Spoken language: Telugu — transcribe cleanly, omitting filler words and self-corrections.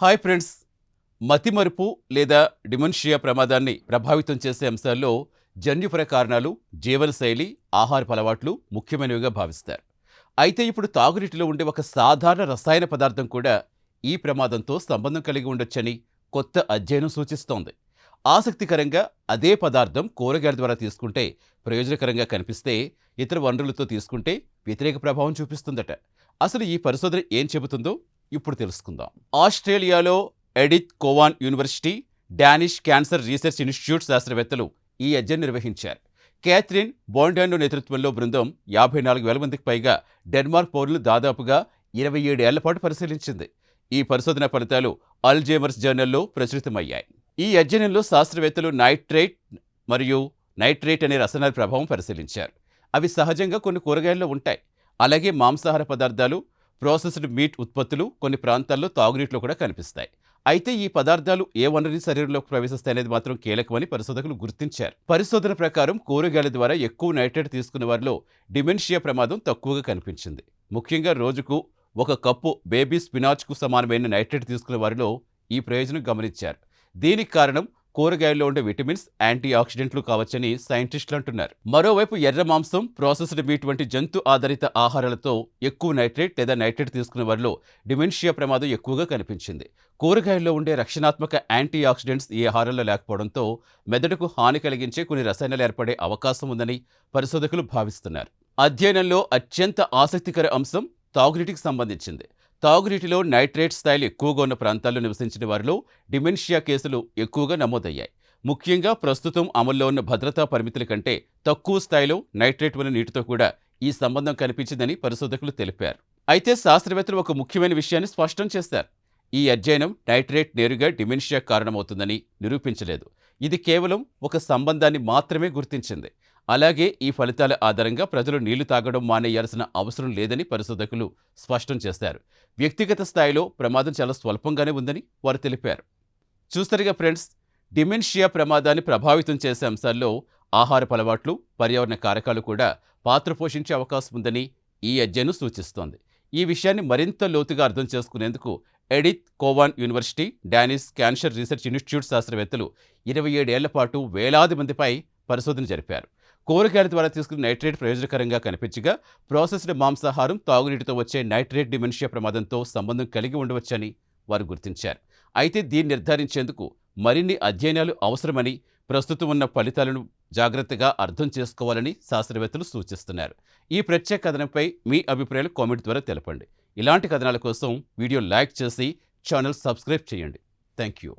Hi friends. మతిమరుపు లేదా డిమెన్షియా ప్రమాదాన్ని ప్రభావితం చేసే అంశాల్లో జన్యుపర కారణాలు, జీవనశైలి, ఆహారపు అలవాట్లు ముఖ్యమైనవిగా భావిస్తారు. అయితే ఇప్పుడు తాగునీటిలో ఉండే ఒక సాధారణ రసాయన పదార్థం కూడా ఈ ప్రమాదంతో సంబంధం కలిగి ఉండొచ్చని కొత్త అధ్యయనం సూచిస్తోంది. ఆసక్తికరంగా అదే పదార్థం కూరగాయల ద్వారా తీసుకుంటే ప్రయోజనకరంగా కనిపిస్తే, ఇతర వనరులతో తీసుకుంటే వ్యతిరేక ప్రభావం చూపిస్తుందట. అసలు ఈ పరిశోధన ఏం చెబుతుందో ఇప్పుడు తెలుసుకుందాం. ఆస్ట్రేలియాలో Edith Cowan university, Danish cancer research institute శాస్త్రవేత్తలు ఈ అధ్యయనం నిర్వహించారు. క్యాథరిన్ బోండాండో నేతృత్వంలో బృందం 54,000 మందికి పైగా డెన్మార్క్ పౌరులు దాదాపుగా 27 ఏళ్ల పాటు పరిశీలించింది. ఈ పరిశోధన ఫలితాలు అల్జైమర్స్ జర్నల్లో ప్రచురితమయ్యాయి. ఈ అధ్యయనంలో శాస్త్రవేత్తలు నైట్రేట్ మరియు నైట్రేట్ అనే రసాయనాల ప్రభావం పరిశీలించారు. అవి సహజంగా కొన్ని కూరగాయల్లో ఉంటాయి. అలాగే మాంసాహార పదార్థాలు, ప్రాసెస్డ్ మీట్ ఉత్పత్తులు కొన్ని ప్రాంతాల్లో తాగునీటిలో కూడా కనిపిస్తాయి. అయితే ఈ పదార్థాలు ఏ వనరుని శరీరంలోకి ప్రవేశిస్తాయనేది మాత్రం కీలకమని పరిశోధకులు గుర్తించారు. పరిశోధన ప్రకారం కూరగాయల ద్వారా ఎక్కువ నైట్రేట్ తీసుకున్న వారిలో డిమెన్షియా ప్రమాదం తక్కువగా కనిపించింది. ముఖ్యంగా రోజుకు 1 కప్పు బేబీ స్పినాచ్కు సమానమైన నైట్రేట్ తీసుకున్న వారిలో ఈ ప్రయోజనం గమనించారు. దీనికి కారణం కూరగాయల్లో ఉండే విటమిన్స్, యాంటీ ఆక్సిడెంట్లు కావచ్చని సైంటిస్టులు అంటున్నారు. మరోవైపు ఎర్ర మాంసం, ప్రాసెస్డ్ మీట్ వంటి జంతు ఆధారిత ఆహారాలతో ఎక్కువ నైట్రేట్ లేదా నైట్రేట్ తీసుకున్న వారిలో డిమెన్షియా ప్రమాదం ఎక్కువగా కనిపించింది. కూరగాయల్లో ఉండే రక్షణాత్మక యాంటీ ఆక్సిడెంట్స్ ఈ ఆహారంలో లేకపోవడంతో మెదడుకు హాని కలిగించే కొన్ని రసాయనాలు ఏర్పడే అవకాశం ఉందని పరిశోధకులు భావిస్తున్నారు. అధ్యయనంలో అత్యంత ఆసక్తికర అంశం తాగునీటికి సంబంధించింది. తాగునీటిలో నైట్రేట్ స్థాయిలు ఎక్కువగా ఉన్న ప్రాంతాల్లో నివసించిన వారిలో డిమెన్షియా కేసులు ఎక్కువగా నమోదయ్యాయి. ముఖ్యంగా ప్రస్తుతం అమల్లో ఉన్న భద్రతా పరిమితుల కంటే తక్కువ స్థాయిలో నైట్రేట్ ఉన్న నీటితో కూడా ఈ సంబంధం కనిపించిందని పరిశోధకులు తెలిపారు. అయితే శాస్త్రవేత్తలు ఒక ముఖ్యమైన విషయాన్ని స్పష్టం చేశారు. ఈ అధ్యయనం నైట్రేట్ నేరుగా డిమెన్షియా కారణమవుతుందని నిరూపించలేదు. ఇది కేవలం ఒక సంబంధాన్ని మాత్రమే గుర్తించింది. అలాగే ఈ ఫలితాల ఆధారంగా ప్రజలు నీళ్లు తాగడం మానేయాల్సిన అవసరం లేదని పరిశోధకులు స్పష్టం చేశారు. వ్యక్తిగత స్థాయిలో ప్రమాదం చాలా స్వల్పంగానే ఉందని వారు తెలిపారు. చూస్తారుగా ఫ్రెండ్స్, డిమెన్షియా ప్రమాదాన్ని ప్రభావితం చేసే అంశాల్లో ఆహారపు అలవాట్లు, పర్యావరణ కారకాలు కూడా పాత్ర పోషించే అవకాశం ఉందని ఈ అధ్యయనం సూచిస్తోంది. ఈ విషయాన్ని మరింత లోతుగా అర్థం చేసుకునేందుకు Edith Cowan university, Danish cancer research institute శాస్త్రవేత్తలు 27 ఏళ్ల పాటు వేలాది మందిపై పరిశోధన జరిపారు. కూరగాయల ద్వారా తీసుకున్న నైట్రేట్ ప్రయోజనకరంగా కనిపించగా, ప్రాసెస్డ్ మాంసాహారం, తాగునీటితో వచ్చే నైట్రేట్ డిమెన్షియా ప్రమాదంతో సంబంధం కలిగి ఉండవచ్చని వారు గుర్తించారు. అయితే దీన్ని నిర్ధారించేందుకు మరిన్ని అధ్యయనాలు అవసరమని, ప్రస్తుతం ఉన్న ఫలితాలను జాగ్రత్తగా అర్థం చేసుకోవాలని శాస్త్రవేత్తలు సూచిస్తున్నారు. ఈ ప్రత్యేక కథనంపై మీ అభిప్రాయాలు కామెంట్ ద్వారా తెలపండి. ఇలాంటి కథనాల కోసం వీడియో లైక్ చేసి ఛానల్ సబ్స్క్రైబ్ చేయండి. Thank you.